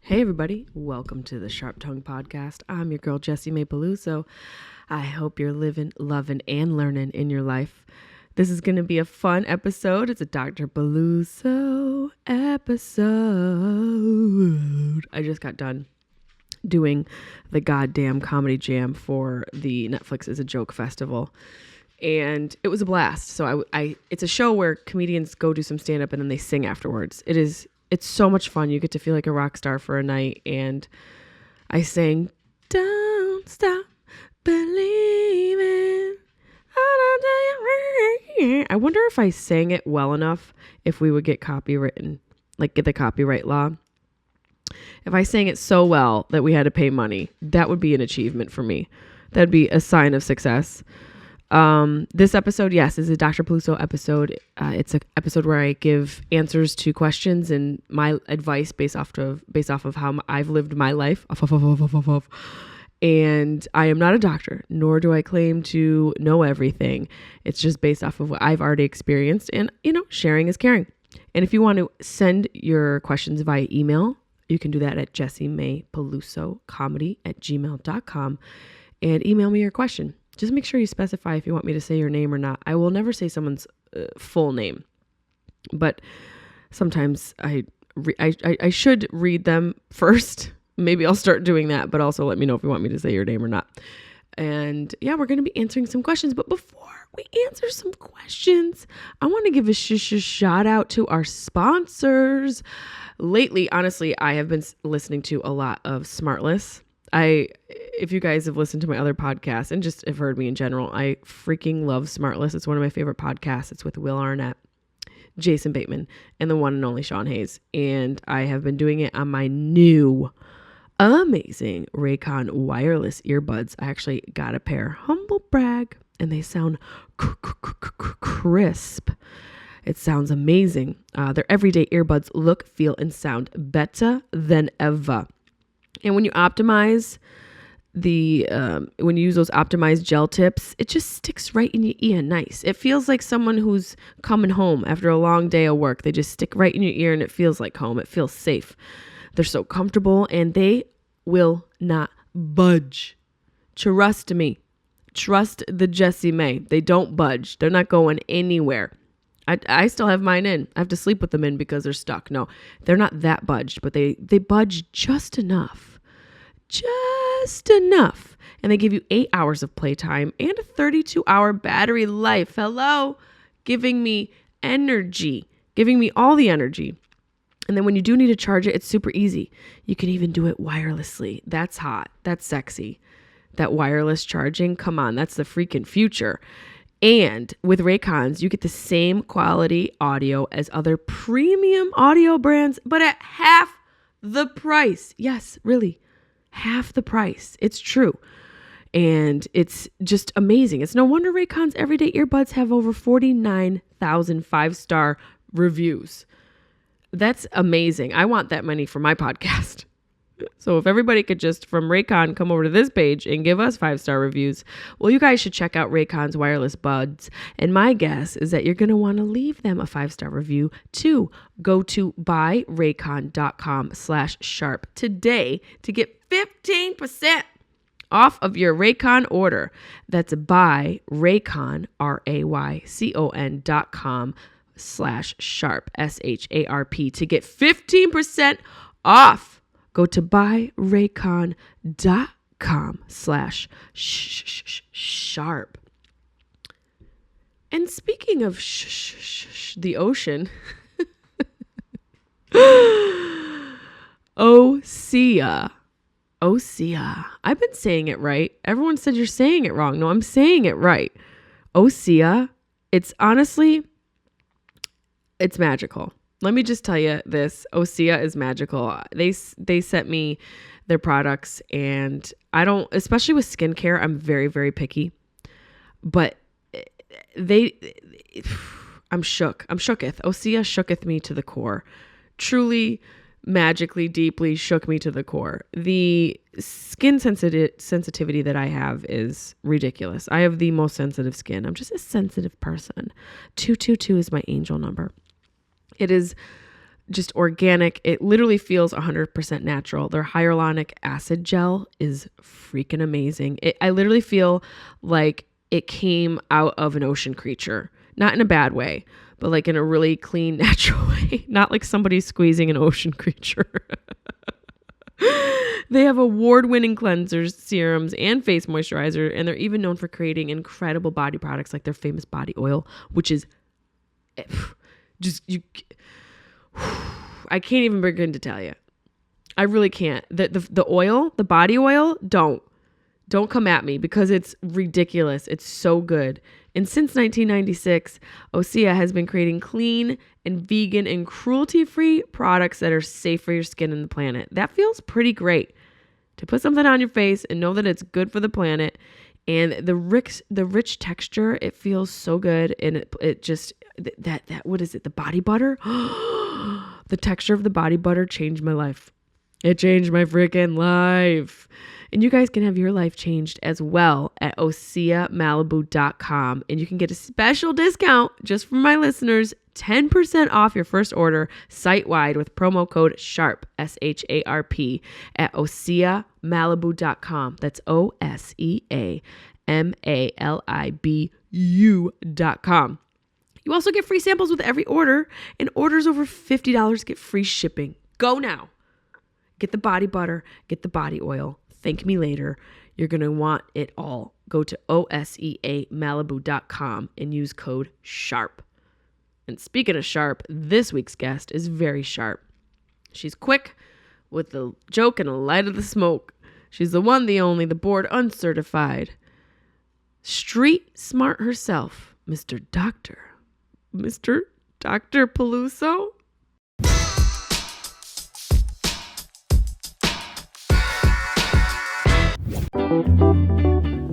Hey everybody, welcome to the Sharp Tongue Podcast. I'm your girl Jessimae Peluso. I hope you're living, loving, and learning in your life. This is going to be a fun episode. It's a Dr. Peluso episode. I just got done doing the goddamn comedy jam for the Netflix is a Joke Festival. And it was a blast. So it's a show where comedians go do some stand-up and then they sing afterwards. It's so much fun. You get to feel like a rock star for a night. And I sang, "Don't Stop Believing." I wonder if I sang it well enough, if we would get copywritten, like get the copyright law. If I sang it so well that we had to pay money, that would be an achievement for me. That'd be a sign of success. This episode, yes, is a Dr. Peluso episode. It's an episode where I give answers to questions and my advice based off of how I've lived my life. And I am not a doctor, nor do I claim to know everything. It's just based off of what I've already experienced, and sharing is caring. And if you want to send your questions via email, you can do that at jessimaepelusocomedy@gmail.com and email me your question. Just make sure you specify if you want me to say your name or not. I will never say someone's full name, but sometimes I should read them first. Maybe I'll start doing that, but also let me know if you want me to say your name or not. And yeah, we're going to be answering some questions. But before we answer some questions, I want to give a shout out to our sponsors. Lately, honestly, I have been listening to a lot of Smartless. If you guys have listened to my other podcasts and just have heard me in general, I freaking love Smartless. It's one of my favorite podcasts. It's with Will Arnett, Jason Bateman, and the one and only Sean Hayes. And I have been doing it on my new amazing Raycon wireless earbuds. I actually got a pair, humble brag, and they sound crisp. It sounds amazing. Their everyday earbuds look, feel, and sound better than ever. And when you optimize when you use those optimized gel tips, it just sticks right in your ear nice. It feels like someone who's coming home after a long day of work. They just stick right in your ear and it feels like home. It feels safe. They're so comfortable and they will not budge. Trust me. Trust the Jessimae. They don't budge. They're not going anywhere. I still have mine in. I have to sleep with them in because they're stuck. No, they're not that budged, but they budge just enough. Just enough. And they give you 8 hours of playtime and a 32-hour battery life. Hello. Giving me energy. Giving me all the energy. And then when you do need to charge it, it's super easy. You can even do it wirelessly. That's hot. That's sexy. That wireless charging, come on, that's the freaking future. And with Raycons, you get the same quality audio as other premium audio brands, but at half the price. Yes, really, half the price. It's true. And it's just amazing. It's no wonder Raycon's everyday earbuds have over 49,000 5-star reviews. That's amazing. I want that many for my podcast. So if everybody could just from Raycon come over to this page and give us 5-star reviews, well, you guys should check out Raycon's wireless buds. And my guess is that you're going to want to leave them a 5-star review too. Go to buyraycon.com/sharp today to get 15% off of your Raycon order. That's buyraycon, RAYCON.com/sharp, SHARP, to get 15% off. Go to buyraycon.com/sharp. And speaking of the ocean, Osea. I've been saying it right. Everyone said you're saying it wrong. No, I'm saying it right. Osea. It's magical. Let me just tell you this. Osea is magical. They sent me their products and I don't, especially with skincare, I'm very, very picky. But I'm shook. I'm shooketh. Osea shooketh me to the core. Truly, magically, deeply shook me to the core. The skin sensitivity that I have is ridiculous. I have the most sensitive skin. I'm just a sensitive person. 222 is my angel number. It is just organic. It literally feels 100% natural. Their hyaluronic acid gel is freaking amazing. I literally feel like it came out of an ocean creature, not in a bad way, but like in a really clean, natural way, not like somebody squeezing an ocean creature. They have award-winning cleansers, serums, and face moisturizer, and they're even known for creating incredible body products like their famous body oil, which is just you. I can't even begin to tell you. I really can't. The oil, the body oil, don't come at me because it's ridiculous. It's so good. And since 1996, Osea has been creating clean and vegan and cruelty-free products that are safe for your skin and the planet. That feels pretty great to put something on your face and know that it's good for the planet. And the rich texture, it feels so good. And it just, that what is it? The body butter? The texture of the body butter changed my life. It changed my freaking life. And you guys can have your life changed as well at OseaMalibu.com. And you can get a special discount just for my listeners, 10% off your first order site-wide with promo code SHARP, SHARP, at OseaMalibu.com. That's OseaMalibu.com. You also get free samples with every order, and orders over $50 get free shipping. Go now. Get the body butter, get the body oil. Thank me later. You're going to want it all. Go to OseaMalibu.com and use code SHARP. And speaking of sharp, this week's guest is very sharp. She's quick with the joke and a light of the smoke. She's the one, the only, the board uncertified. Street smart herself, Mr. Doctor. Mr. Dr. Peluso.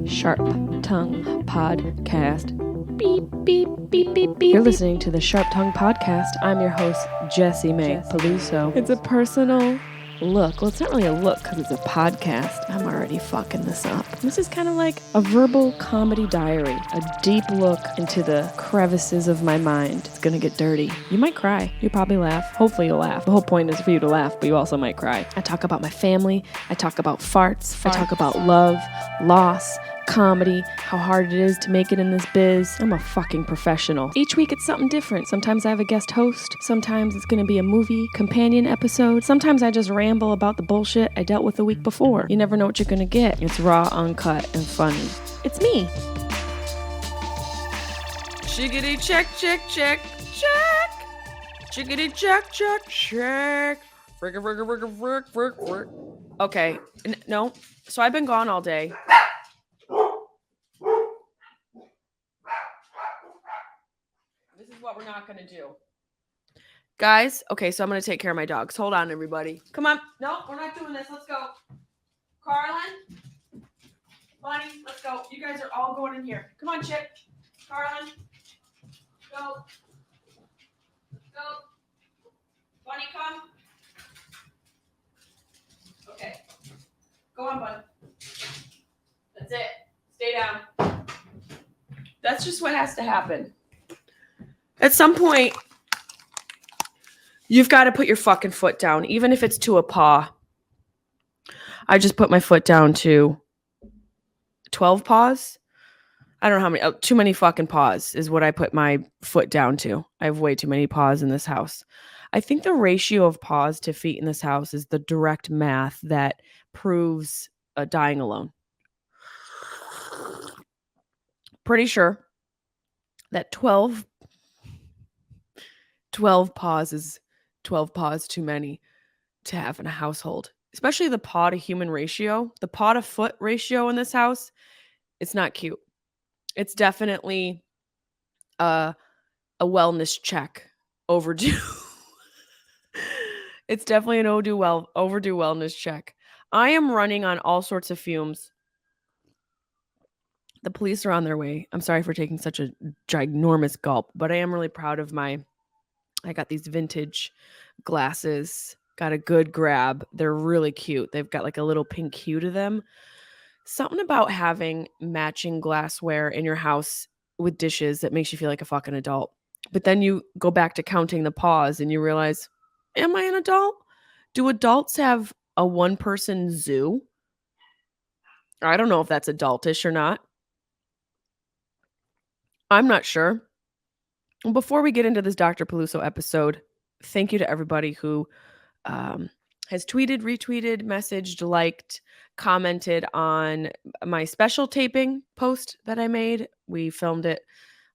Sharp Tongue Podcast. Beep, beep, beep, beep, beep. You're listening to the Sharp Tongue Podcast. I'm your host, Jessimae Peluso. It's a personal look. Well, it's not really a look because it's a podcast. I'm already fucking this up. This is kind of like a verbal comedy diary, a deep look into the crevices of my mind. It's gonna get dirty. You might cry. You'll probably laugh. Hopefully you'll laugh. The whole point is for you to laugh, but you also might cry. I talk about my family. I talk about farts. I talk about love, loss, comedy, how hard it is to make it in this biz. I'm a fucking professional. Each week it's something different. Sometimes I have a guest host. Sometimes it's gonna be a movie companion episode. Sometimes I just ramble about the bullshit I dealt with the week before. You never know what you're gonna get. It's raw, uncut, and funny. It's me. Chickadee check, check, check, check. Chickadee check, check, check. Okay, no. So I've been gone all day. This is what we're not going to do. Guys, okay, so I'm going to take care of my dogs. Hold on, everybody. Come on. No, we're not doing this. Let's go. Carlin. Bunny, let's go. You guys are all going in here. Come on, Chip. Carlin. Go. Go. Bunny, come. Okay. Go on, Bunny. That's it. Stay down. That's just what has to happen. At some point, you've got to put your fucking foot down, even if it's to a paw. I just put my foot down to 12 paws. I don't know how many. Too many fucking paws is what I put my foot down to. I have way too many paws in this house. I think the ratio of paws to feet in this house is the direct math that proves dying alone. Pretty sure that 12 paws is 12 paws too many to have in a household. Especially the paw to human ratio. The paw to foot ratio in this house, it's not cute. It's definitely a wellness check overdue. It's definitely an overdue wellness check. I am running on all sorts of fumes. The police are on their way. I'm sorry for taking such a ginormous gulp, but I am really proud of I got these vintage glasses. Got a good grab. They're really cute. They've got like a little pink hue to them. Something about having matching glassware in your house with dishes that makes you feel like a fucking adult. But then you go back to counting the paws and you realize Am I an adult? Do adults have a one-person zoo? I don't know if that's adultish or not. I'm not sure. Before we get into this Dr. Peluso episode, thank you to everybody who um, has tweeted, retweeted, messaged, liked, commented on my special taping post that I made. We filmed it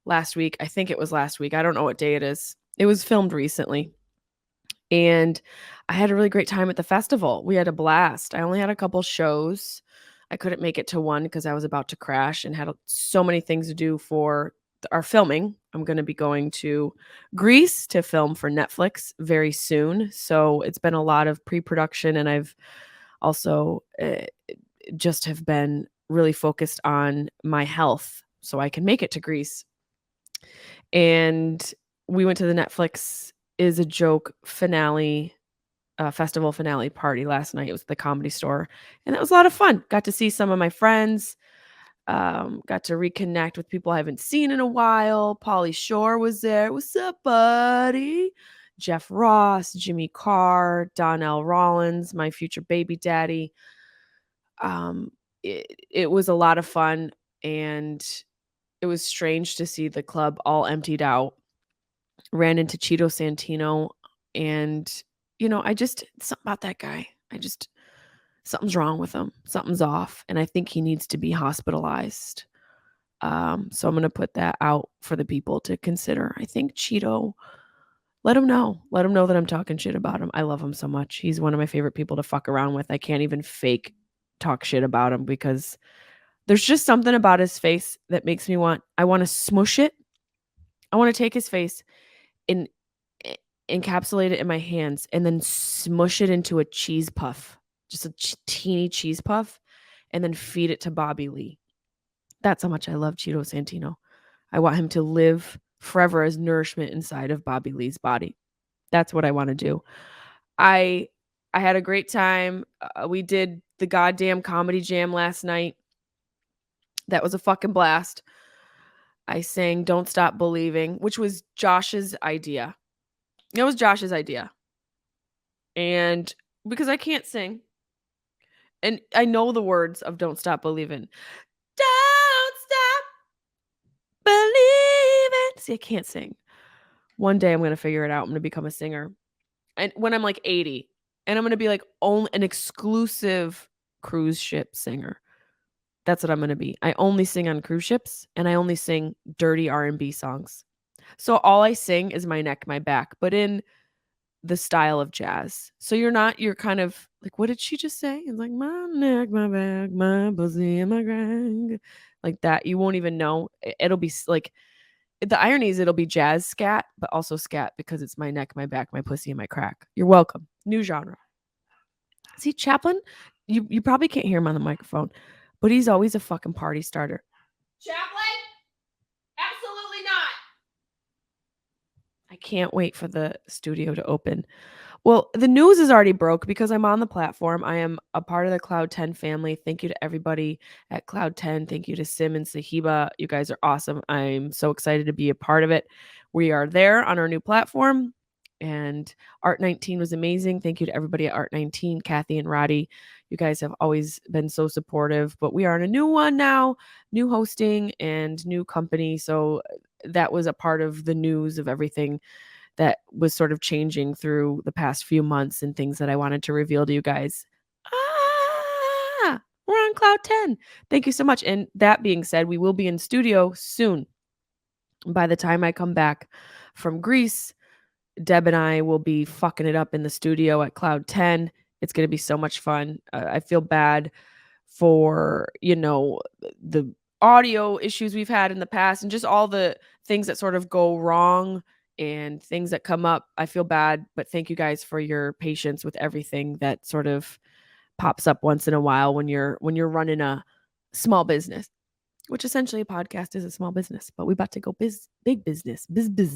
last week. I think it was last week. I don't know what day it is. It was filmed recently. And I had a really great time at the festival. We had a blast. I only had a couple shows. I couldn't make it to one because I was about to crash and had so many things to do for our filming. I'm going to be going to Greece to film for Netflix very soon. So it's been a lot of pre-production, and I've also just have been really focused on my health so I can make it to Greece. And we went to the Netflix is a Joke finale, festival finale party last night. It was at the Comedy Store, and that was a lot of fun. Got to see some of my friends, got to reconnect with people I haven't seen in a while. Pauly Shore was there. What's up, buddy? Jeff Ross, Jimmy Carr, Donnell Rollins, my future baby daddy. It was a lot of fun, and it was strange to see the club all emptied out. Ran into Cheeto Santino, and I just something about that guy. Something's wrong with him. Something's off, and I think he needs to be hospitalized. So I'm gonna put that out for the people to consider. I think Cheeto, let him know. Let him know that I'm talking shit about him. I love him so much. He's one of my favorite people to fuck around with. I can't even fake talk shit about him because there's just something about his face that makes me I want to smush it. I want to take his face and encapsulate it in my hands and then smush it into a cheese puff, just a teeny cheese puff, and then feed it to Bobby Lee. That's how much I love Cheeto Santino. I want him to live forever as nourishment inside of Bobby Lee's body. That's what I want to do. I had a great time. We did the goddamn comedy jam last night. That was a fucking blast. I sang Don't Stop Believing, which was Josh's idea. It was Josh's idea. And because I can't sing, and I know the words of Don't Stop Believing. Don't stop believing. See, I can't sing. One day I'm going to figure it out. I'm going to become a singer. And when I'm like 80, and I'm going to be like only an exclusive cruise ship singer. That's what I'm going to be. I only sing on cruise ships, and I only sing dirty R&B songs. So all I sing is my neck, my back, but in the style of jazz. So you're kind of like, what did she just say? It's like my neck, my back, my pussy, and my grind. Like that. You won't even know. It'll be like, the irony is it'll be jazz scat, but also scat because it's my neck, my back, my pussy, and my crack. You're welcome. New genre. See, Chaplin, you probably can't hear him on the microphone, but he's always a fucking party starter. Chaplin? Absolutely not. I can't wait for the studio to open. Well, the news is already broke because I'm on the platform. I am a part of the Cloud 10 family. Thank you to everybody at Cloud 10. Thank you to Sim and Sahiba. You guys are awesome. I'm so excited to be a part of it. We are there on our new platform, and Art 19 was amazing. Thank you to everybody at Art 19, Kathy and Roddy. You guys have always been so supportive, but we are in a new one now, new hosting and new company. So that was a part of the news of everything that was sort of changing through the past few months and things that I wanted to reveal to you guys. We're on Cloud 10. Thank you so much. And that being said, we will be in studio soon. By the time I come back from Greece, Deb and I will be fucking it up in the studio at Cloud 10. It's going to be so much fun. I feel bad for, the audio issues we've had in the past and just all the things that sort of go wrong and things that come up. I feel bad, but thank you guys for your patience with everything that sort of pops up once in a while when you're running a small business, which essentially a podcast is a small business, but we about to go big business. Business.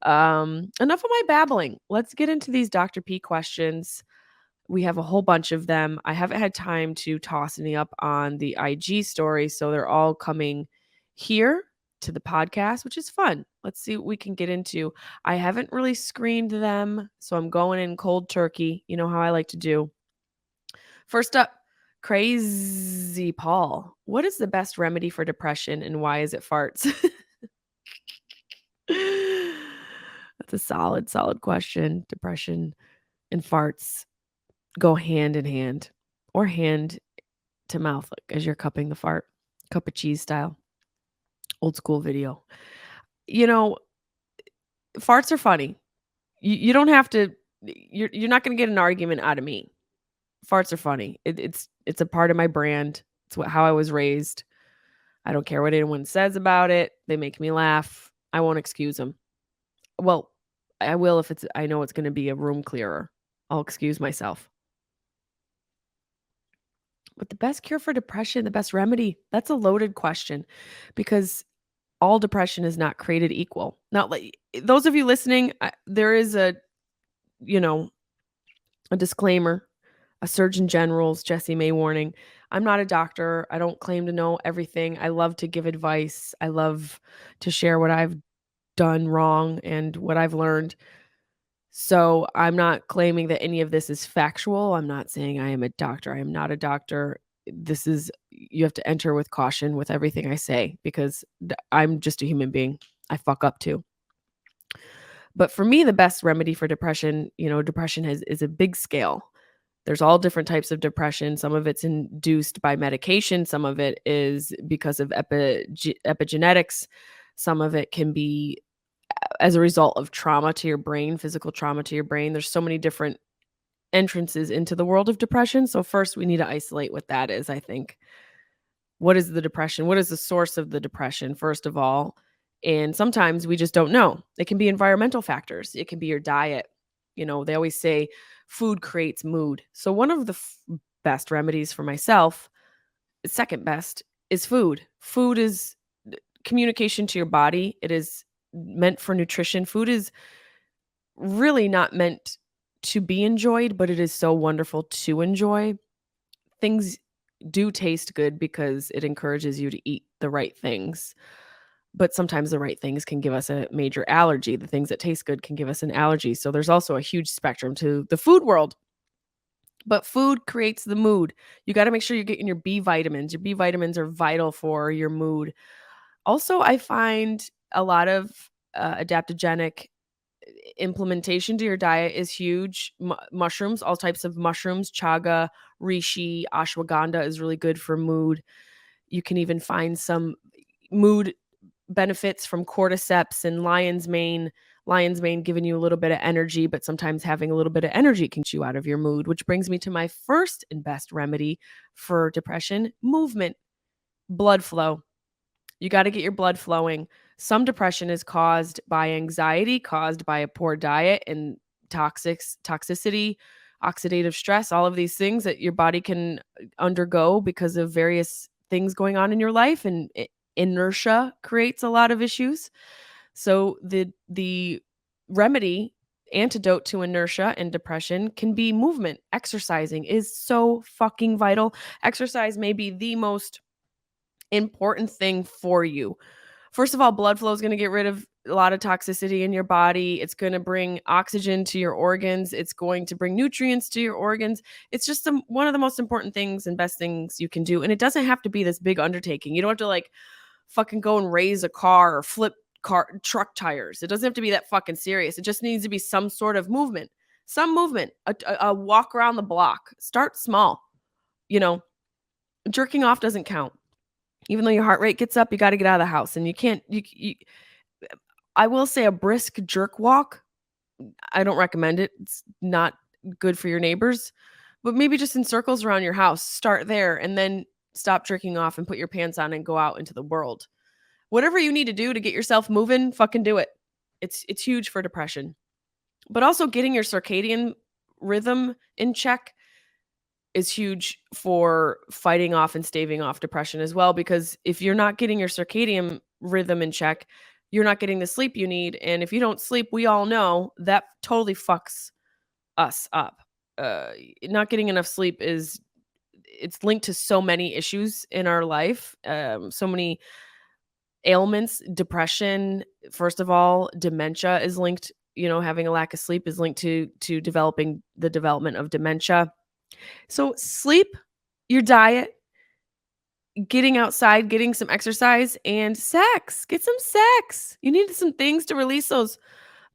Enough of my babbling. Let's get into these Dr. P questions. We have a whole bunch of them. I haven't had time to toss any up on the IG story, so they're all coming here to the podcast, which is fun. Let's see what we can get into. I haven't really screened them, so I'm going in cold turkey. You know how I like to do. First up, Crazy Paul. What is the best remedy for depression and why is it farts? That's a solid question. Depression and farts go hand in hand or hand to mouth, like as you're cupping the fart, cup of cheese style. Old school video. You know, farts are funny. You don't have to. You're not going to get an argument out of me. Farts are funny. It's a part of my brand. It's how I was raised. I don't care what anyone says about it. They make me laugh. I won't excuse them. Well, I will if I know it's going to be a room clearer. I'll excuse myself. But the best cure for depression, the best remedy, that's a loaded question because all depression is not created equal. Now, like those of you listening, there is a disclaimer, a Surgeon General's Jessimae warning. I'm not a doctor. I don't claim to know everything. I love to give advice. I love to share what I've done wrong and what I've learned. So I'm not claiming that any of this is factual. I'm not saying I am a doctor. I am not a doctor. You have to enter with caution with everything I say because I'm just a human being. I fuck up too. But for me, the best remedy for depression, depression is a big scale. There's all different types of depression. Some of it's induced by medication. Some of it is because of epigenetics. Some of it can be as a result of trauma to your brain, physical trauma to your brain. There's so many different entrances into the world of depression. So first we need to isolate what that is, I think. What is the depression? What is the source of the depression, first of all? And sometimes we just don't know. It can be environmental factors. It can be your diet. They always say food creates mood. So one of the best remedies for myself, second best, is food. Food is communication to your body. It is meant for nutrition. Food is really not meant to be enjoyed, but it is so wonderful to enjoy. Things do taste good because it encourages you to eat the right things. But sometimes the right things can give us a major allergy. The things that taste good can give us an allergy. So there's also a huge spectrum to the food world. But food creates the mood. You got to make sure you're getting your B vitamins. Your B vitamins are vital for your mood. Also, I find a lot of adaptogenic implementation to your diet is huge. Mushrooms, all types of mushrooms, chaga, reishi, ashwagandha is really good for mood. You can even find some mood benefits from cordyceps and lion's mane. Lion's mane giving you a little bit of energy, but sometimes having a little bit of energy can get you out of your mood, which brings me to my first and best remedy for depression: movement, blood flow. You got to get your blood flowing. Some depression is caused by anxiety, caused by a poor diet and toxicity, oxidative stress, all of these things that your body can undergo because of various things going on in your life, and inertia creates a lot of issues. So the remedy, antidote to inertia and depression, can be movement. Exercising is so fucking vital. Exercise may be the most important thing for you. First of all, blood flow is going to get rid of a lot of toxicity in your body. It's going to bring oxygen to your organs. It's going to bring nutrients to your organs. It's just one of the most important things and best things you can do. And it doesn't have to be this big undertaking. You don't have to fucking go and raise a car or flip truck tires. It doesn't have to be that fucking serious. It just needs to be some sort of movement. Some movement, a walk around the block. Start small. Jerking off doesn't count. Even though your heart rate gets up, you got to get out of the house. And you can't, I will say a brisk jerk walk, I don't recommend it. It's not good for your neighbors, but maybe just in circles around your house, start there and then stop jerking off and put your pants on and go out into the world. Whatever you need to do to get yourself moving, fucking do it. It's huge for depression. But also getting your circadian rhythm in check is huge for fighting off and staving off depression as well, because if you're not getting your circadian rhythm in check, you're not getting the sleep you need. And if you don't sleep, we all know that totally fucks us up. Not getting enough sleep it's linked to so many issues in our life, so many ailments, depression, first of all, dementia is linked, having a lack of sleep is linked to developing the development of dementia. So sleep, your diet, getting outside, getting some exercise, and sex. Get some sex. You need some things to release those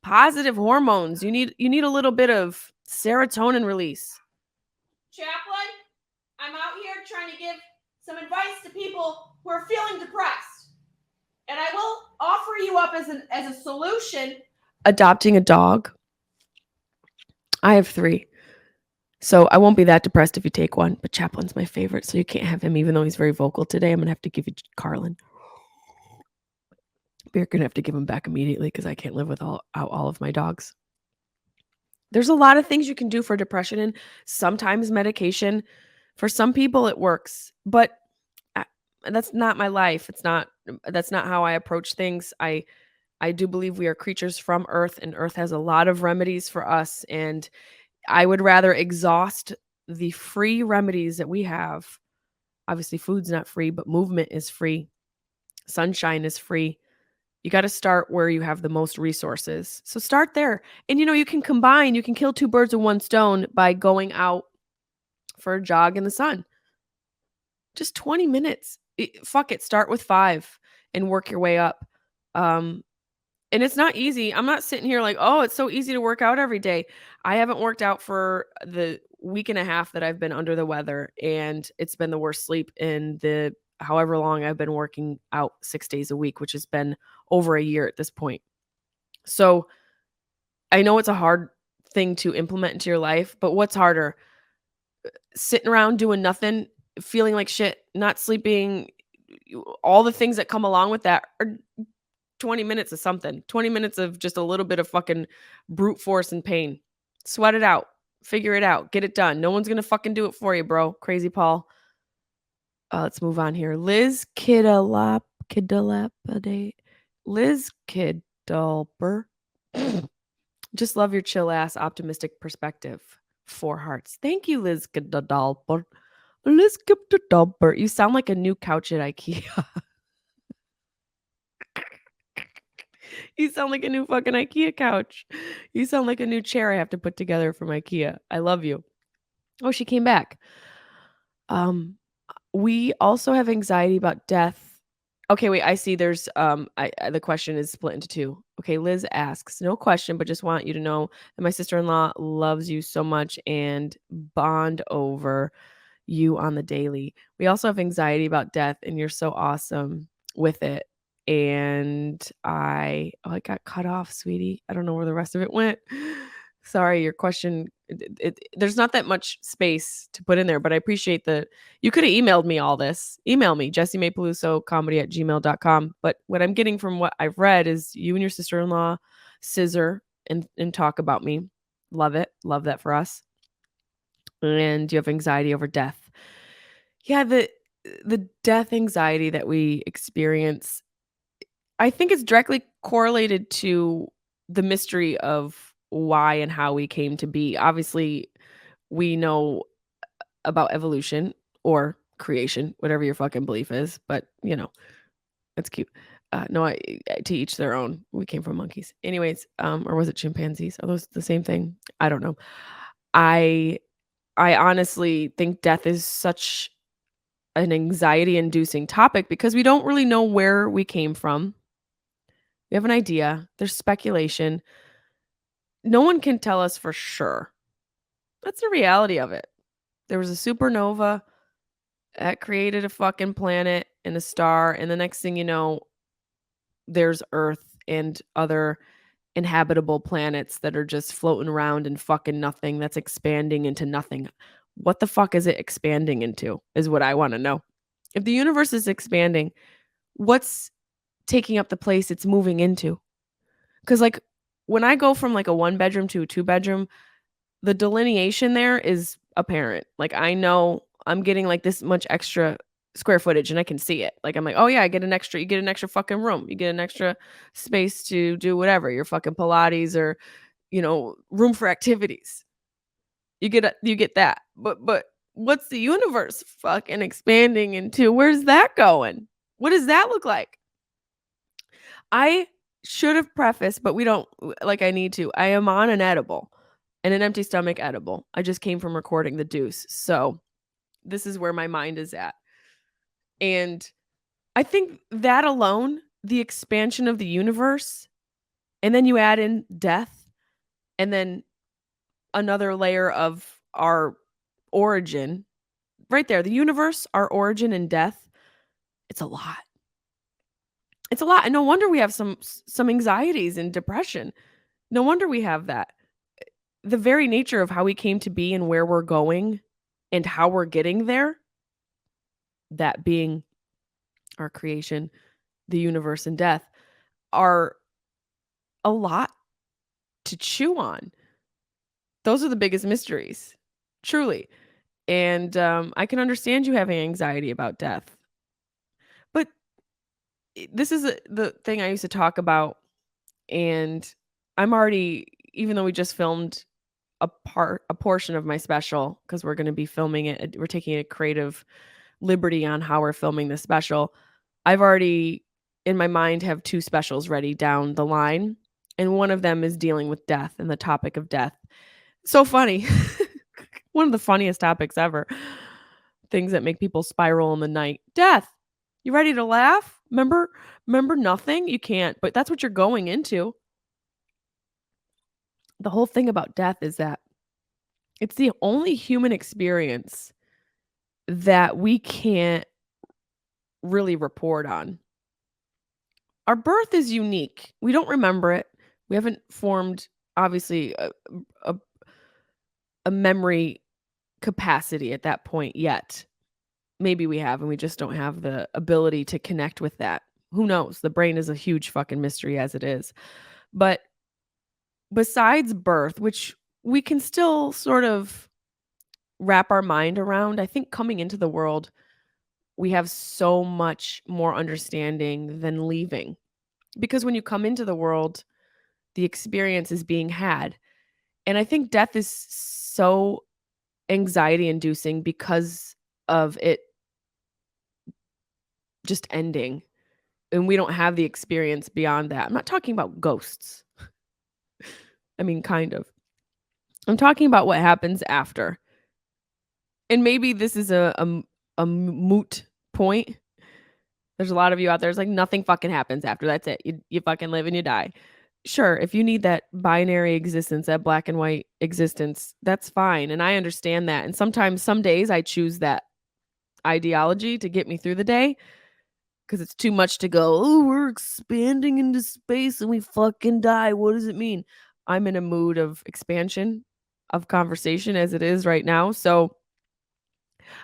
positive hormones. You need a little bit of serotonin release. Chaplain, I'm out here trying to give some advice to people who are feeling depressed. And I will offer you up as a solution. Adopting a dog. I have 3. So I won't be that depressed if you take one, but Chaplin's my favorite, so you can't have him, even though he's very vocal today. I'm going to have to give you Carlin. You're going to have to give him back immediately because I can't live without all of my dogs. There's a lot of things you can do for depression, and sometimes medication. For some people, it works, but that's not my life. That's not how I approach things. I do believe we are creatures from Earth, and Earth has a lot of remedies for us, and I would rather exhaust the free remedies that we have. Obviously, food's not free, but movement is free. Sunshine is free. You got to start where you have the most resources. So start there. And you can kill 2 birds with 1 stone by going out for a jog in the sun. Just 20 minutes. Fuck it. Start with 5 and work your way up. And it's not easy. I'm not sitting here like, oh, it's so easy to work out every day. I haven't worked out for the week and a half that I've been under the weather, and it's been the worst sleep in the however long I've been working out 6 days a week, which has been over a year at this point. So I know it's a hard thing to implement into your life, but what's harder? Sitting around doing nothing, feeling like shit, not sleeping, all the things that come along with that, or 20 minutes of something, 20 minutes of just a little bit of fucking brute force and pain. Sweat it out, figure it out, get it done. No one's going to fucking do it for you, bro. Crazy Paul. Let's move on here. Liz Kidalapade. Liz Kidalper. Just love your chill ass optimistic perspective. 4 hearts. Thank you, Liz Kidalper. Liz Kidalper. You sound like a new couch at IKEA. You sound like a new fucking IKEA couch. You sound like a new chair I have to put together from IKEA. I love you. Oh, she came back. We also have anxiety about death. Okay, wait, I see there's the question is split into 2. Okay, Liz asks, no question, but just want you to know that my sister-in-law loves you so much and bond over you on the daily. We also have anxiety about death, and you're so awesome with it. And I got cut off, sweetie. I don't know where the rest of it went. Sorry, your question, there's not that much space to put in there, but I appreciate you could have emailed me all this. Email me, Jessimae Peluso comedy@gmail.com. But what I'm getting from what I've read is you and your sister-in-law scissor and talk about me. Love it. Love that for us. And you have anxiety over death. Yeah, the death anxiety that we experience, I think it's directly correlated to the mystery of why and how we came to be. Obviously, we know about evolution or creation, whatever your fucking belief is, but it's cute. No, to each their own. We came from monkeys. Anyways, or was it chimpanzees? Are those the same thing? I don't know. I honestly think death is such an anxiety-inducing topic because we don't really know where we came from. We have an idea. There's speculation. No one can tell us for sure. That's the reality of it. There was a supernova that created a fucking planet and a star, and the next thing you know, there's Earth and other inhabitable planets that are just floating around in fucking nothing, that's expanding into nothing. What the fuck is it expanding into is what I want to know. If the universe is expanding, what's taking up the place it's moving into? Because when I go from a 1-bedroom to a 2-bedroom, the delineation there is apparent. I know I'm getting this much extra square footage and I can see it. I'm like, oh yeah, you get an extra fucking room. You get an extra space to do whatever, your fucking Pilates or, room for activities. You get that. But what's the universe fucking expanding into? Where's that going? What does that look like? I should have prefaced, but we don't like I need to. I am on an edible, and an empty stomach edible. I just came from recording the deuce. So this is where my mind is at. And I think that alone, the expansion of the universe, and then you add in death, and then another layer of our origin, right there, the universe, our origin and death, it's a lot. It's a lot. And no wonder we have some anxieties and depression. No wonder we have that. The very nature of how we came to be and where we're going and how we're getting there, that being our creation, the universe and death, are a lot to chew on. Those are the biggest mysteries, truly. And I can understand you having anxiety about death. But this is the thing I used to talk about. And I'm already, even though we just filmed a portion of my special, because we're going to be filming it, we're taking a creative liberty on how we're filming this special. I've already, in my mind, have 2 specials ready down the line. And one of them is dealing with death and the topic of death. So funny. One of the funniest topics ever. Things that make people spiral in the night. Death. You ready to laugh? Remember nothing? You can't, but that's what you're going into. The whole thing about death is that it's the only human experience that we can't really report on. Our birth is unique. We don't remember it. We haven't formed, obviously, a, a memory capacity at that point yet. Maybe we have, and we just don't have the ability to connect with that. Who knows? The brain is a huge fucking mystery as it is. But besides birth, which we can still sort of wrap our mind around, I think coming into the world, we have so much more understanding than leaving. Because when you come into the world, the experience is being had. And I think death is so anxiety inducing because of it just ending. And we don't have the experience beyond that. I'm not talking about ghosts. I mean, kind of. I'm talking about what happens after. And maybe this is a moot point. There's a lot of you out there. It's like nothing fucking happens after. That's it. You fucking live and you die. Sure, if you need that binary existence, that black and white existence, that's fine. And I understand that. And sometimes, some days, I choose that ideology to get me through the day because it's too much to go, oh, we're expanding into space and we fucking die. What does it mean? I'm in a mood of expansion, of conversation as it is right now. So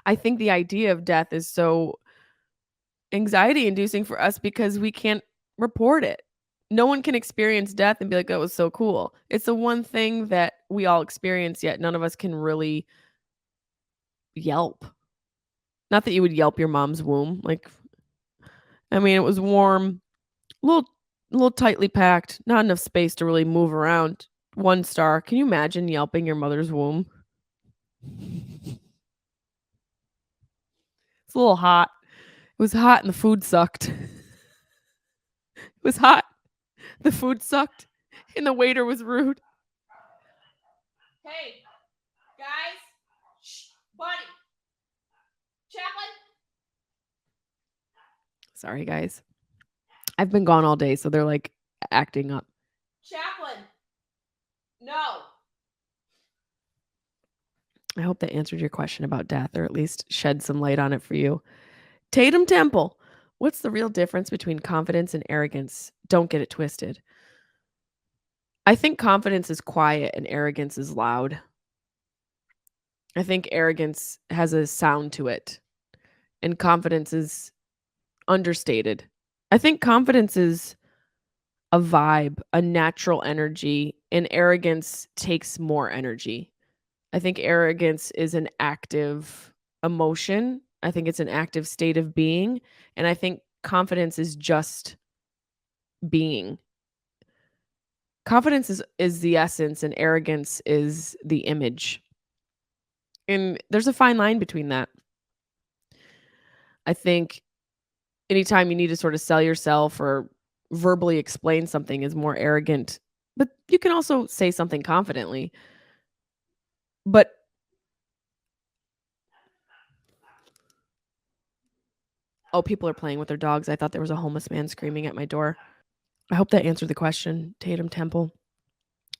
I think the idea of death is so anxiety inducing for us because we can't report it. No one can experience death and be like, that was so cool. It's the one thing that we all experience, yet none of us can really yelp. Not that you would yelp your mom's womb. Like, I mean, it was warm, a little tightly packed, not enough space to really move around. 1 star. Can you imagine yelping your mother's womb? It's a little hot. It was hot and the food sucked. It was hot. The food sucked and the waiter was rude. Hey, guys. Shh, buddy. Chaplain. Sorry, guys. I've been gone all day, so they're like acting up. Chaplain. No. I hope that answered your question about death, or at least shed some light on it for you. Tatum Temple. What's the real difference between confidence and arrogance? Don't get it twisted. I think confidence is quiet and arrogance is loud. I think arrogance has a sound to it, and confidence is understated. I think confidence is a vibe, a natural energy, and arrogance takes more energy. I think arrogance is an active emotion. I think it's an active state of being. And I think confidence is just being. Confidence is the essence, and arrogance is the image. And there's a fine line between that. I think anytime you need to sort of sell yourself or verbally explain something is more arrogant, but you can also say something confidently. But oh, people are playing with their dogs. I thought there was a homeless man screaming at my door. I hope that answered the question, Tatum Temple.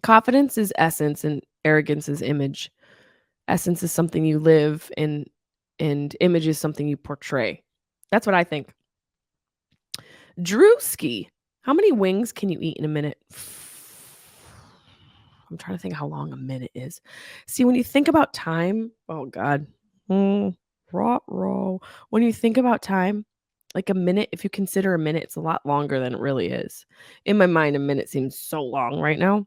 Confidence is essence and arrogance is image. Essence is something you live and image is something you portray. That's what I think. Drewski, how many wings can you eat in a minute? I'm trying to think how long a minute is. See, when you think about time, oh God. Raw. When you think about time, like a minute, if you consider a minute, it's a lot longer than it really is. In my mind, a minute seems so long right now.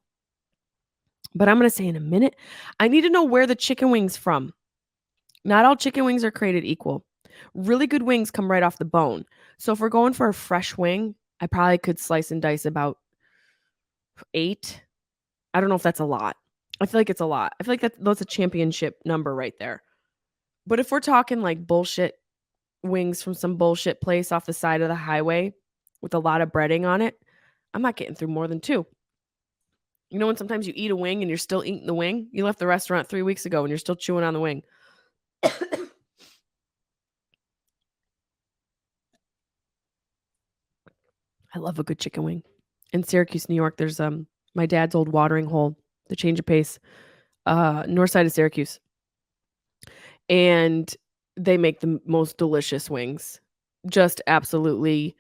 But I'm going to say in a minute, I need to know where the chicken wings from. Not all chicken wings are created equal. Really good wings come right off the bone. So if we're going for a fresh wing, I probably could slice and dice about 8. I don't know if that's a lot. I feel like it's a lot. I feel like that's a championship number right there. But if we're talking like bullshit wings from some bullshit place off the side of the highway with a lot of breading on it, I'm not getting through more than 2. You know when sometimes you eat a wing and you're still eating the wing? You left the restaurant 3 weeks ago and you're still chewing on the wing. I love a good chicken wing. In Syracuse, New York, there's my dad's old watering hole, the Change of Pace, north side of Syracuse. And they make the most delicious wings. Just absolutely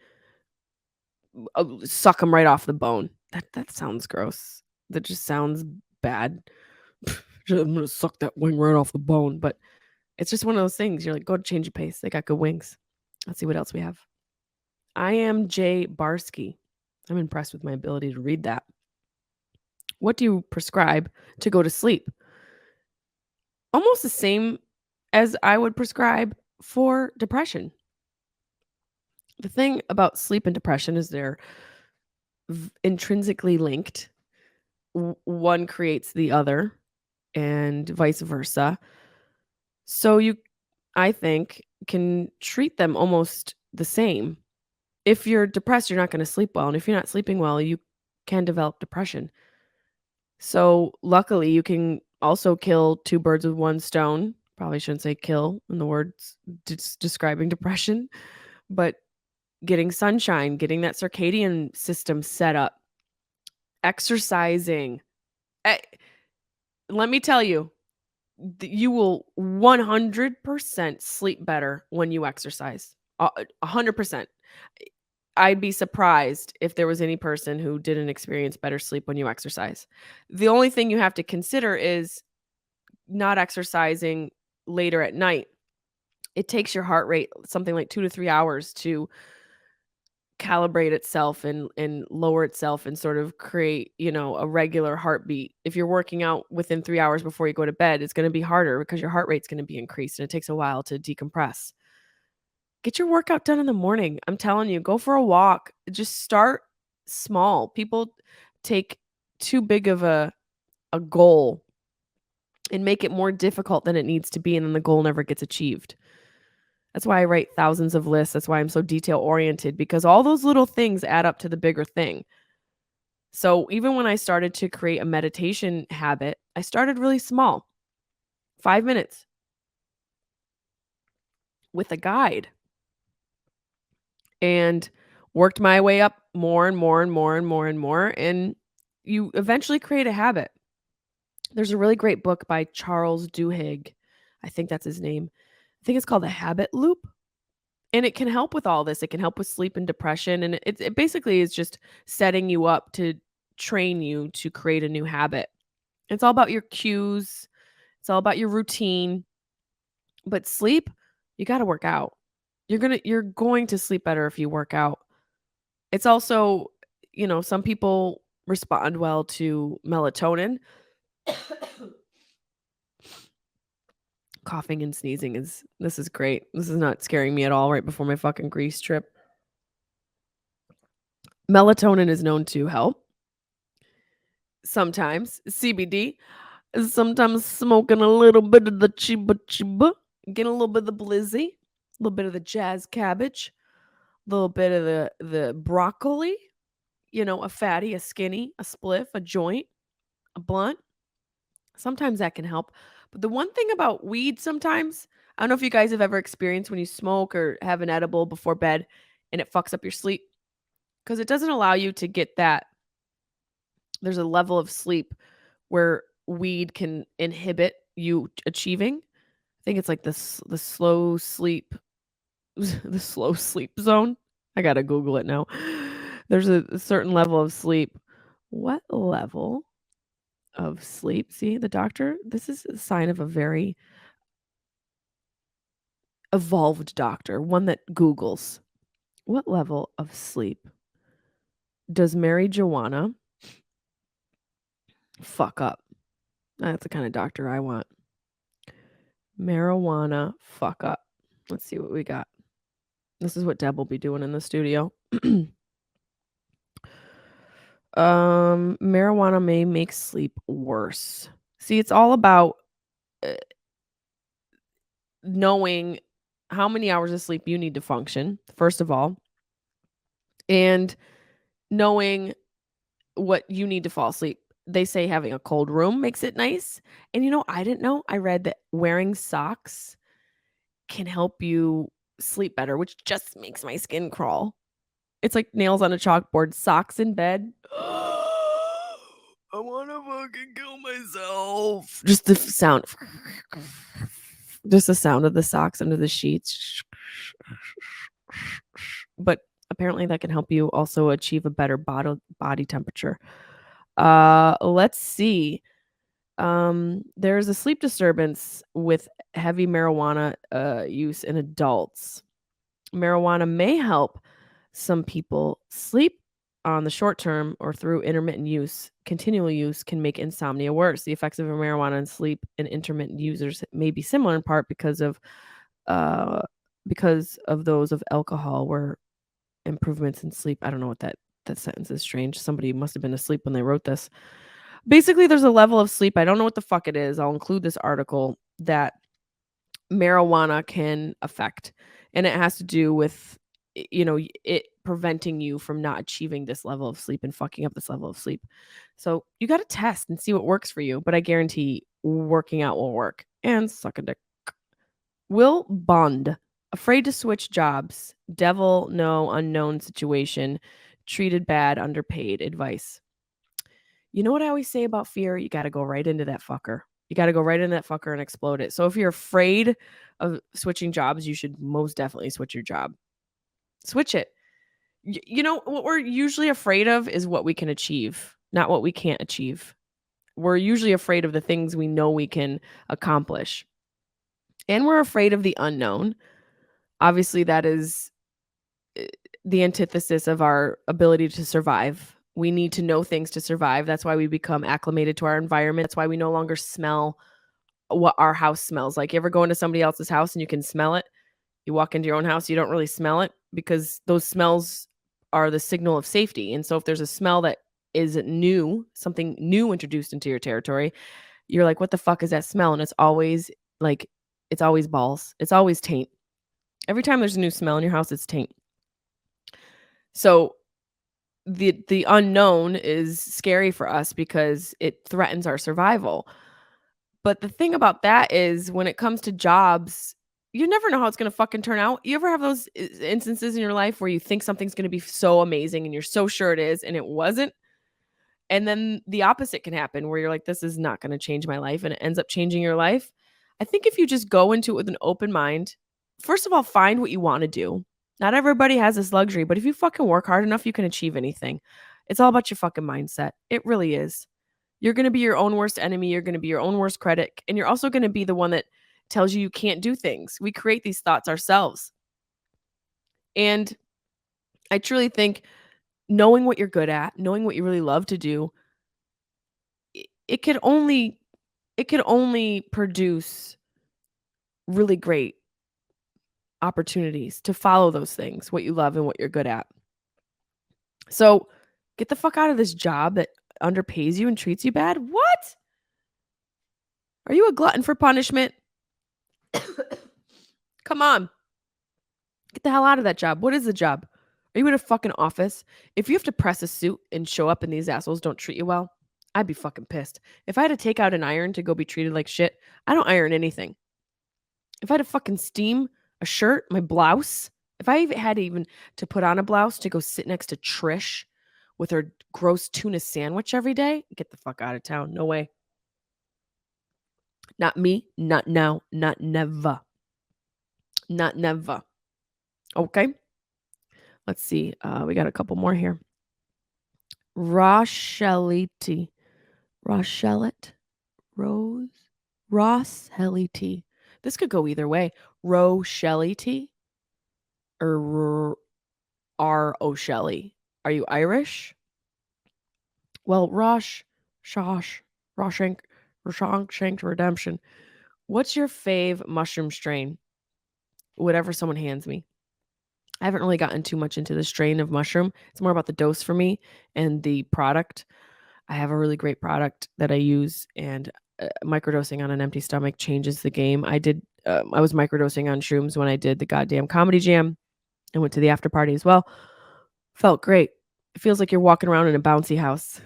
suck them right off the bone. That sounds gross. That just sounds bad. I'm gonna suck that wing right off the bone. But it's just one of those things. You're like, go to Change of Pace. They got good wings. Let's see what else we have. I am Jay Barsky. I'm impressed with my ability to read that. What do you prescribe to go to sleep? Almost the same as I would prescribe for depression. The thing about sleep and depression is they're intrinsically linked. One creates the other and vice versa. So you, I think, can treat them almost the same. If you're depressed, you're not going to sleep well. And if you're not sleeping well, you can develop depression. So luckily, you can also kill 2 birds with 1 stone. Probably shouldn't say kill in the words describing depression, but getting sunshine, getting that circadian system set up, exercising. Let me tell you, you will 100% sleep better when you exercise. 100%. I'd be surprised if there was any person who didn't experience better sleep when you exercise. The only thing you have to consider is not exercising later at night. It takes your heart rate something like 2 to 3 hours to calibrate itself and lower itself and sort of create, a regular heartbeat. If you're working out within 3 hours before you go to bed, it's going to be harder because your heart rate's going to be increased and it takes a while to decompress. Get your workout done in the morning. I'm telling you, go for a walk. Just start small. People take too big of a goal and make it more difficult than it needs to be, and then the goal never gets achieved. That's why I write thousands of lists. That's why I'm so detail oriented, because all those little things add up to the bigger thing. So even when I started to create a meditation habit, I started really small, 5 minutes with a guide, and worked my way up more and more and more and more and more. And you eventually create a habit. There's a really great book by Charles Duhigg. I think that's his name. I think it's called The Habit Loop. And it can help with all this. It can help with sleep and depression. And it basically is just setting you up to train you to create a new habit. It's all about your cues. It's all about your routine. But sleep, you got to work out. You're going to sleep better if you work out. It's also, some people respond well to melatonin. Coughing and sneezing this is great. This is not scaring me at all right before my fucking Greece trip. Melatonin is known to help. Sometimes CBD, sometimes smoking a little bit of the chiba, getting a little bit of the blizzy, a little bit of the jazz cabbage, a little bit of the broccoli. a fatty, a skinny, a spliff, a joint, a blunt. Sometimes that can help. But the one thing about weed sometimes, I don't know if you guys have ever experienced when you smoke or have an edible before bed and it fucks up your sleep because it doesn't allow you to get that. There's a level of sleep where weed can inhibit you achieving. I think it's like the slow sleep, the slow sleep zone. I gotta Google it now. There's a certain level of sleep. What level of sleep? See, the doctor, this is a sign of a very evolved doctor, one that Googles. What level of sleep does marijuana fuck up? That's the kind of doctor I want. Marijuana fuck up. Let's see what we got. This is what Deb will be doing in the studio. Marijuana may make sleep worse. See, it's all about knowing how many hours of sleep you need to function, first of all, and knowing what you need to fall asleep. They say having a cold room makes it nice. And I didn't know. I read that wearing socks can help you sleep better, which just makes my skin crawl. It's like nails on a chalkboard, socks in bed. I want to fucking kill myself. Just the sound. Just the sound of the socks under the sheets. But apparently that can help you also achieve a better body temperature. Let's see. There's a sleep disturbance with heavy marijuana use in adults. Marijuana may help some people sleep on the short term or through intermittent use. Continual use can make insomnia worse. The effects of marijuana on sleep in intermittent users may be similar in part because of those of alcohol, where improvements in sleep. I don't know what that sentence is strange. Somebody must have been asleep when they wrote this. Basically, there's a level of sleep. I don't know what the fuck it is. I'll include this article that marijuana can affect, and it has to do with it preventing you from not achieving this level of sleep and fucking up this level of sleep. So you got to test and see what works for you, but I guarantee working out will work. And suck a dick. Will Bond, afraid to switch jobs, devil no unknown situation, treated bad, underpaid, advice. You know what I always say about fear? You got to go right into that fucker. You got to go right into that fucker and explode it. So if you're afraid of switching jobs, you should most definitely switch your job. Switch it. What we're usually afraid of is what we can achieve, not what we can't achieve. We're usually afraid of the things we know we can accomplish. And we're afraid of the unknown. Obviously, that is the antithesis of our ability to survive. We need to know things to survive. That's why we become acclimated to our environment. That's why we no longer smell what our house smells like. You ever go into somebody else's house and you can smell it? You walk into your own house, you don't really smell it because those smells are the signal of safety. And so if there's a smell that is new, something new introduced into your territory, you're like, what the fuck is that smell? And it's always balls. It's always taint. Every time there's a new smell in your house, it's taint. So the unknown is scary for us because it threatens our survival. But the thing about that is when it comes to jobs, you never know how it's going to fucking turn out. You ever have those instances in your life where you think something's going to be so amazing and you're so sure it is and it wasn't? And then the opposite can happen where you're like, this is not going to change my life, and it ends up changing your life. I think if you just go into it with an open mind, first of all, find what you want to do. Not everybody has this luxury, but if you fucking work hard enough, you can achieve anything. It's all about your fucking mindset. It really is. You're going to be your own worst enemy. You're going to be your own worst critic. And you're also going to be the one that tells you can't do things. We create these thoughts ourselves. And I truly think knowing what you're good at, knowing what you really love to do, it could only produce really great opportunities to follow those things, what you love and what you're good at. So get the fuck out of this job that underpays you and treats you bad. What? Are you a glutton for punishment? Come on. Get the hell out of that job. What is the job? Are you in a fucking office? If you have to press a suit and show up and these assholes don't treat you well, I'd be fucking pissed. If I had to take out an iron to go be treated like shit, I don't iron anything. If I had to fucking steam a shirt, my blouse, if I even had even to put on a blouse to go sit next to Trish with her gross tuna sandwich every day, get the fuck out of town. No way. Not me, not now, not never. Not never. Okay. Let's see. We got a couple more here. Rochelite. Rochelet? Roshelite. This could go either way. Rochelite or R. O'Shelley. Are you Irish? Well, Shawshank Redemption. What's your fave mushroom strain? Whatever someone hands me. I haven't really gotten too much into the strain of mushroom. It's more about the dose for me and the product. I have a really great product that I use, and microdosing on an empty stomach changes the game. I was microdosing on shrooms when I did the goddamn comedy jam and went to the after party as well. Felt great. It feels like you're walking around in a bouncy house.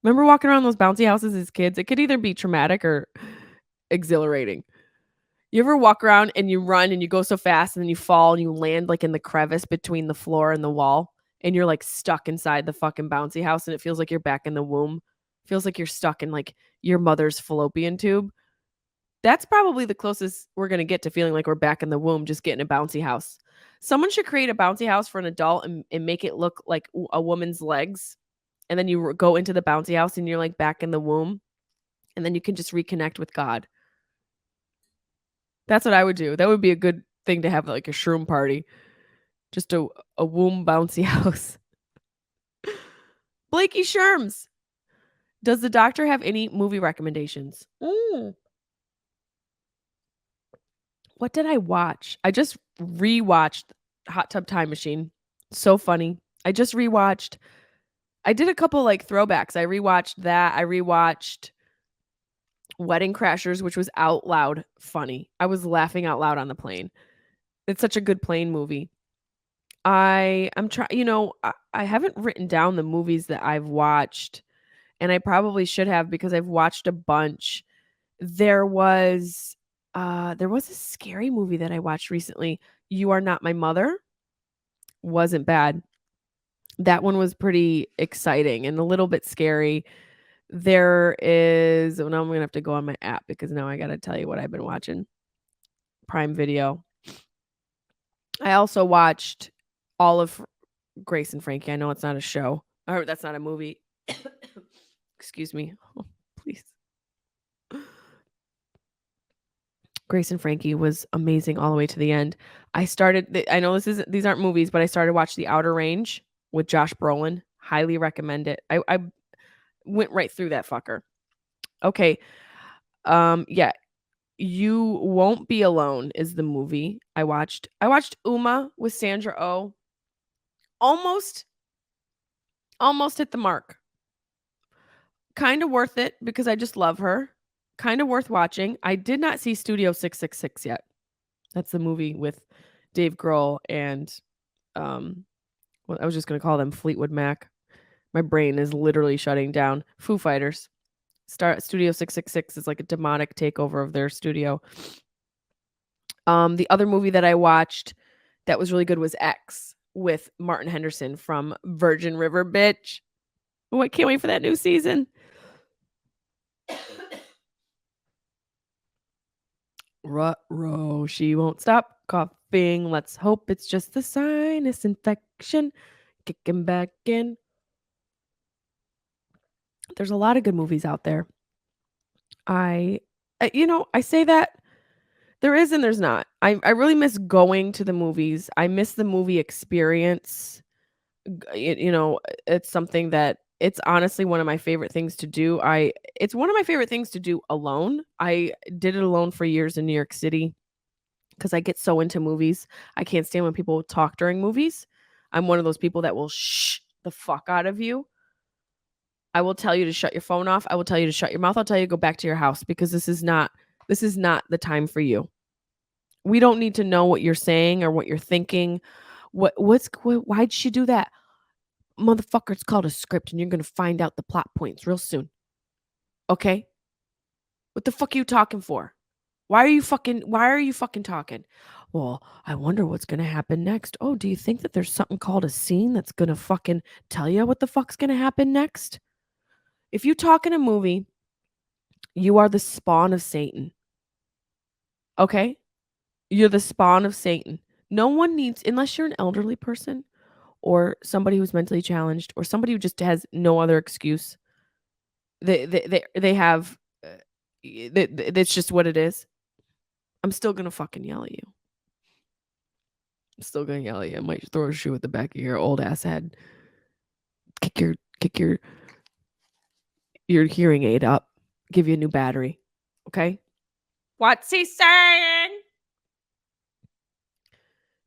Remember walking around those bouncy houses as kids? It could either be traumatic or exhilarating. You ever walk around and you run and you go so fast and then you fall and you land like in the crevice between the floor and the wall and you're like stuck inside the fucking bouncy house and it feels like you're back in the womb. It feels like you're stuck in like your mother's fallopian tube. That's probably the closest we're going to get to feeling like we're back in the womb, just getting a bouncy house. Someone should create a bouncy house for an adult and make it look like a woman's legs. And then you go into the bouncy house and you're like back in the womb. And then you can just reconnect with God. That's what I would do. That would be a good thing to have, like a shroom party. Just a womb bouncy house. Blakey Sherms. Does the doctor have any movie recommendations? What did I watch? I just rewatched Hot Tub Time Machine. So funny. I did a couple like throwbacks. I rewatched that. I rewatched Wedding Crashers, which was out loud funny. I was laughing out loud on the plane. It's such a good plane movie. I'm trying, I haven't written down the movies that I've watched, and I probably should have because I've watched a bunch. There was a scary movie that I watched recently. You Are Not My Mother. Wasn't bad. That one was pretty exciting and a little bit scary. There is, now I'm going to have to go on my app because now I got to tell you what I've been watching. Prime Video. I also watched all of Grace and Frankie. I know it's not a show. Or that's not a movie. Excuse me. Oh, please. Grace and Frankie was amazing all the way to the end. I know these aren't movies, but I started watching The Outer Range with Josh Brolin. Highly recommend it. I went right through that fucker. Okay. Yeah. You Won't Be Alone is the movie I watched. I watched Uma with Sandra Oh. Almost hit the mark. Kind of worth it because I just love her. Kind of worth watching. I did not see Studio 666 yet. That's the movie with Dave Grohl and well, I was just going to call them Fleetwood Mac. My brain is literally shutting down. Foo Fighters. Studio 666 is like a demonic takeover of their studio. The other movie that I watched that was really good was X with Martin Henderson from Virgin River, bitch. Oh, I can't wait for that new season. Ruh-roh, she won't stop coughing. Let's hope it's just the sinus infection kicking back in. There's a lot of good movies out there. I say that there is and there's not. I really miss going to the movies. I miss the movie experience. It's something that it's honestly one of my favorite things to do. It's one of my favorite things to do alone. I did it alone for years in New York City because I get so into movies. I can't stand when people talk during movies. I'm one of those people that will shh the fuck out of you. I will tell you to shut your phone off. I will tell you to shut your mouth. I'll tell you to go back to your house because this is not the time for you. We don't need to know what you're saying or what you're thinking. Why'd she do that? Motherfucker, it's called a script and you're going to find out the plot points real soon. Okay? What the fuck are you talking for? Why are you fucking talking? Well, I wonder what's going to happen next. Oh, do you think that there's something called a scene that's going to fucking tell you what the fuck's going to happen next? If you talk in a movie, you are the spawn of Satan. Okay? You're the spawn of Satan. No one needs, unless you're an elderly person or somebody who's mentally challenged or somebody who just has no other excuse. They have, that's just what it is. I'm still going to fucking yell at you. I'm still going to yell at you. I might throw a shoe at the back of your old ass head. Kick your hearing aid up. Give you a new battery. Okay? What's he saying?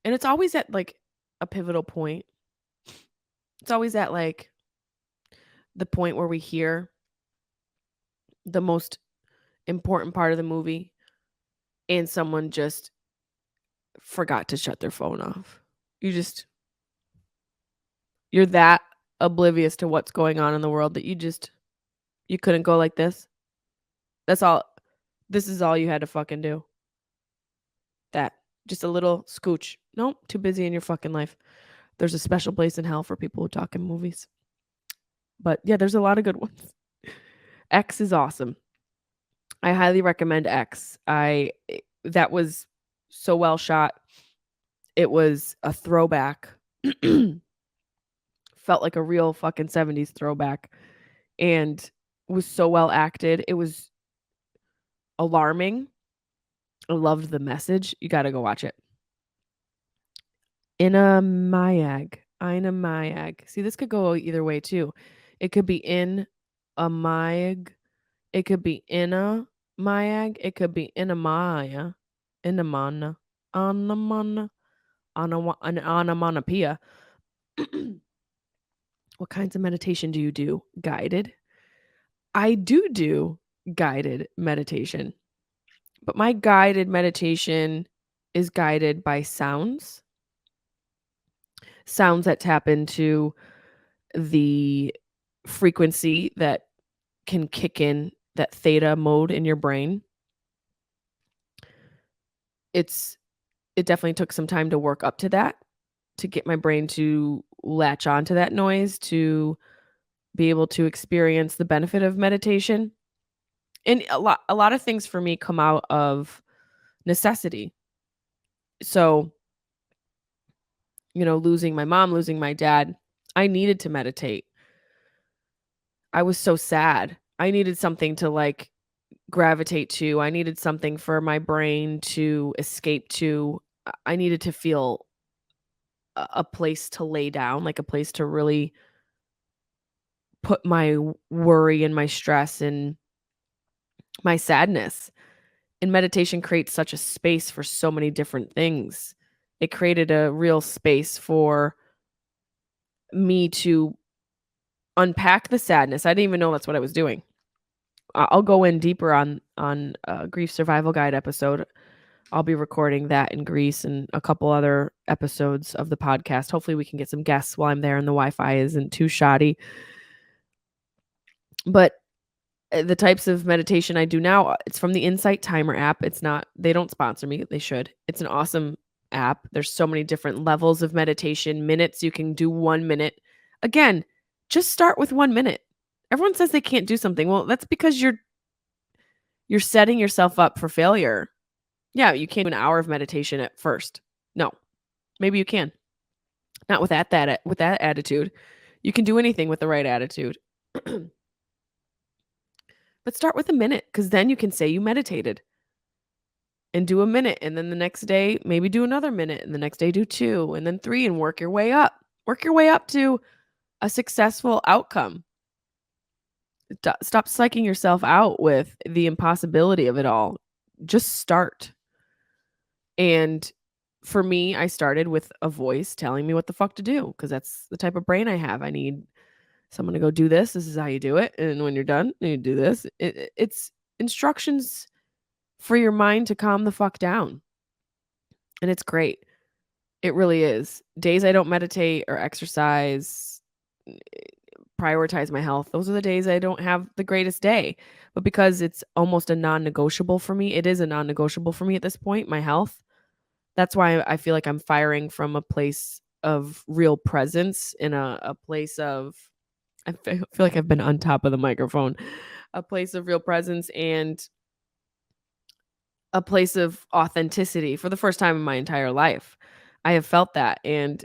And it's always at like a pivotal point. It's always at like the point where we hear the most important part of the movie and someone just forgot to shut their phone off. You're that oblivious to what's going on in the world that you couldn't go like this. That's all. This is all you had to fucking do. That. Just a little scooch. Nope, too busy in your fucking life. There's a special place in hell for people who talk in movies. But yeah, there's a lot of good ones. X is awesome. I highly recommend X. That was so well shot. It was a throwback. Felt like a real fucking 70s throwback and was so well acted. It was alarming. I loved the message. You got to go watch it. Ina Mayag. See, this could go either way too. It could be in a Mayag. It could be Ina Mayag. It could be Ina Maya. Inamana. Anamana. Onomatopoeia. What kinds of meditation do you do? Guided? I do guided meditation. But my guided meditation is guided by sounds. Sounds that tap into the frequency that can kick in that theta mode in your brain. It definitely took some time to work up to that, to get my brain to latch onto that noise, to be able to experience the benefit of meditation. And a lot of things for me come out of necessity. So, losing my mom, losing my dad, I needed to meditate. I was so sad. I needed something to like gravitate to. I needed something for my brain to escape to. I needed to feel a place to lay down, like a place to really put my worry and my stress and my sadness. And meditation creates such a space for so many different things. It created a real space for me to unpack the sadness. I didn't even know that's what I was doing. I'll go in deeper on a grief survival guide episode. I'll be recording that in Greece and a couple other episodes of the podcast. Hopefully we can get some guests while I'm there and the Wi-Fi isn't too shoddy. But the types of meditation I do now, it's from the Insight Timer app. They don't sponsor me. They should. It's an awesome app. There's so many different levels of meditation, minutes. You can do 1 minute. Again, just start with 1 minute. Everyone says they can't do something. Well, that's because you're setting yourself up for failure. Yeah, you can't do an hour of meditation at first. No, maybe you can. Not with that attitude. You can do anything with the right attitude. But start with a minute, because then you can say you meditated. And do a minute, and then the next day maybe do another minute, and the next day do 2, and then 3, and work your way up. Work your way up to a successful outcome. Stop psyching yourself out with the impossibility of it all. Just start. And for me, I started with a voice telling me what the fuck to do, because that's the type of brain I have. I need someone to go do this. This is how you do it. And when you're done, you do this. It's instructions for your mind to calm the fuck down. And it's great. It really is. Days I don't meditate or exercise, prioritize my health, those are the days I don't have the greatest day. But because it's almost a non-negotiable for me, it is a non-negotiable for me at this point, my health. That's why I feel like I'm firing from a place of real presence in a place of feel like I've been on top of the microphone, a place of real presence and a place of authenticity for the first time in my entire life. I have felt that, and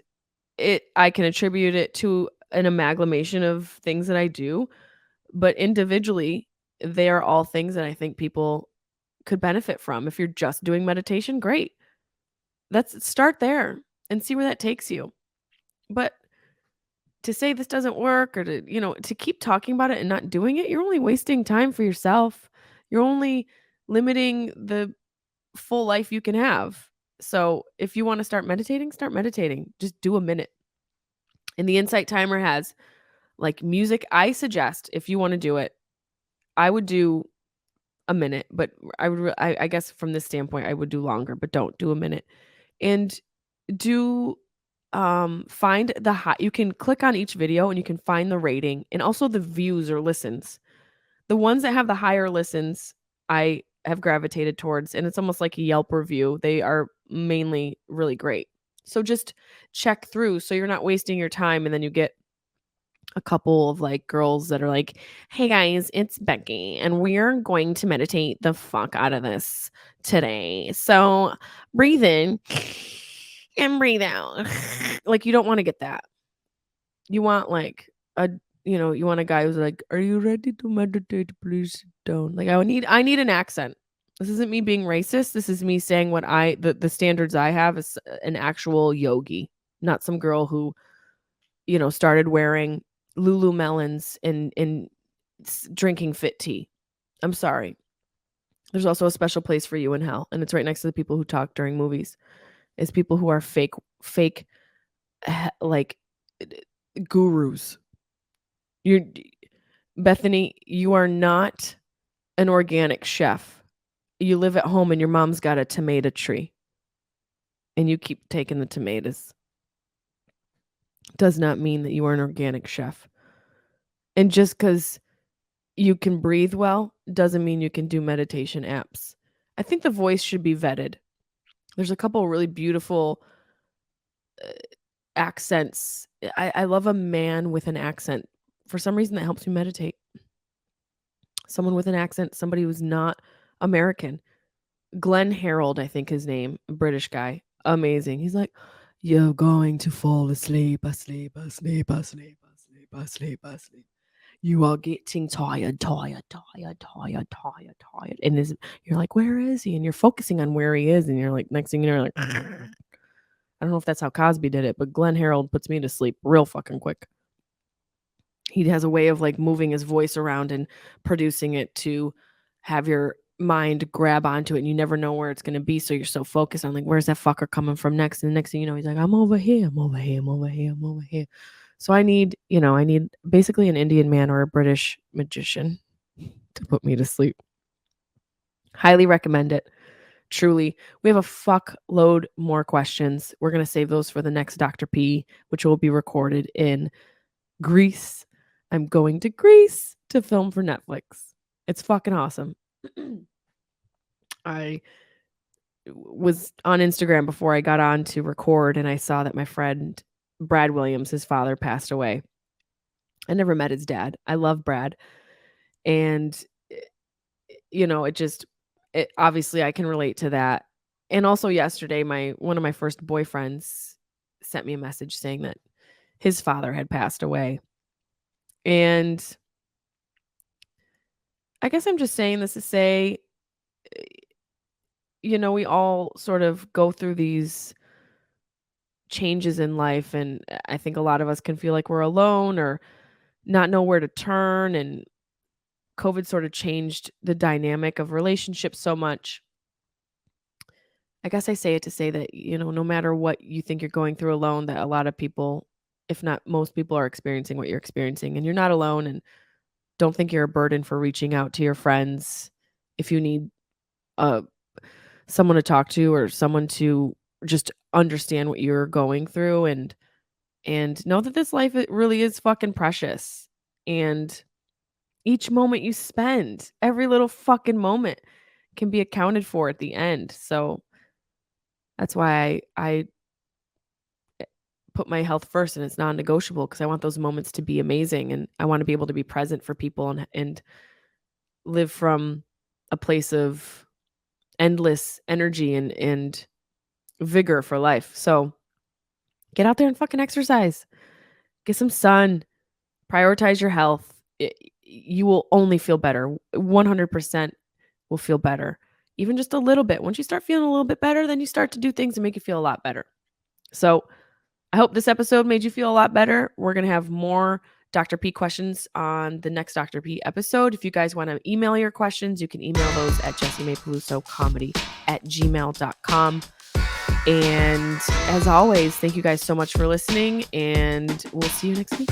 I can attribute it to an amalgamation of things that I do, but individually, they are all things that I think people could benefit from. If you're just doing meditation, great. Let's start there and see where that takes you. But to say this doesn't work or to keep talking about it and not doing it, you're only wasting time for yourself. You're only limiting the full life you can have. So if you want to start meditating, start meditating. Just do a minute. And the Insight Timer has like music. I suggest if you want to do it, I would do a minute, but I guess from this standpoint, I would do longer, but don't do a minute. And do find the high. You can click on each video and you can find the rating and also the views or listens. The ones that have the higher listens, I have gravitated towards, and it's almost like a Yelp review. They are mainly really great. So just check through so you're not wasting your time and then you get a couple of like girls that are like, "Hey guys, it's Becky and we're going to meditate the fuck out of this today. So breathe in and breathe out." Like you don't want to get that. You want like you want a guy who's like, "Are you ready to meditate? Please sit down." Like I need an accent. This isn't me being racist. This is me saying what the standards I have is an actual yogi, not some girl who, started wearing Lululemons and drinking fit tea. I'm sorry. There's also a special place for you in hell, and it's right next to the people who talk during movies. It's people who are fake, like gurus. You're Bethany, you are not an organic chef. You live at home and your mom's got a tomato tree and you keep taking the tomatoes. Does not mean that you are an organic chef. And just because you can breathe well doesn't mean you can do meditation apps. I think the voice should be vetted. There's a couple really beautiful accents. I love a man with an accent. For some reason, that helps me meditate. Someone with an accent, somebody who's not American. Glenn Harold, I think his name, a British guy. Amazing. He's like, "You're going to fall asleep, asleep, asleep, asleep, asleep, asleep, asleep. You are getting tired, tired, tired, tired, tired, tired." And you're like, "Where is he?" And you're focusing on where he is. And you're like, next thing you know, you're like, I don't know if that's how Cosby did it, but Glenn Harold puts me to sleep real fucking quick. He has a way of like moving his voice around and producing it to have your mind grab onto it and you never know where it's going to be. So you're so focused on like, where's that fucker coming from next? And the next thing you know, he's like, "I'm over here, I'm over here, I'm over here, I'm over here." So I need basically an Indian man or a British magician to put me to sleep. Highly recommend it. Truly. We have a fuckload more questions. We're going to save those for the next Dr. P, which will be recorded in Greece. I'm going to Greece to film for Netflix. It's fucking awesome. I was on Instagram before I got on to record and I saw that my friend Brad Williams, his father, passed away. I never met his dad. I love Brad. And it obviously I can relate to that. And also yesterday one of my first boyfriends sent me a message saying that his father had passed away. And I guess I'm just saying this to say, we all sort of go through these changes in life. And I think a lot of us can feel like we're alone or not know where to turn. And COVID sort of changed the dynamic of relationships so much. I guess I say it to say that, no matter what you think you're going through alone, that a lot of people, if not most people, are experiencing what you're experiencing. And you're not alone. And don't think you're a burden for reaching out to your friends if you need someone to talk to or someone to just understand what you're going through and know that this life, it really is fucking precious. And each moment you spend, every little fucking moment can be accounted for at the end. So that's why I put my health first, and it's non-negotiable because I want those moments to be amazing, and I want to be able to be present for people and live from a place of endless energy and vigor for life. So get out there and fucking exercise. Get some sun. Prioritize your health. You will only feel better. 100% will feel better. Even just a little bit. Once you start feeling a little bit better, then you start to do things that make you feel a lot better. So I hope this episode made you feel a lot better. We're going to have more Dr. P questions on the next Dr. P episode. If you guys want to email your questions, you can email those at jessimaepelusocomedy@gmail.com. And as always, thank you guys so much for listening, and we'll see you next week.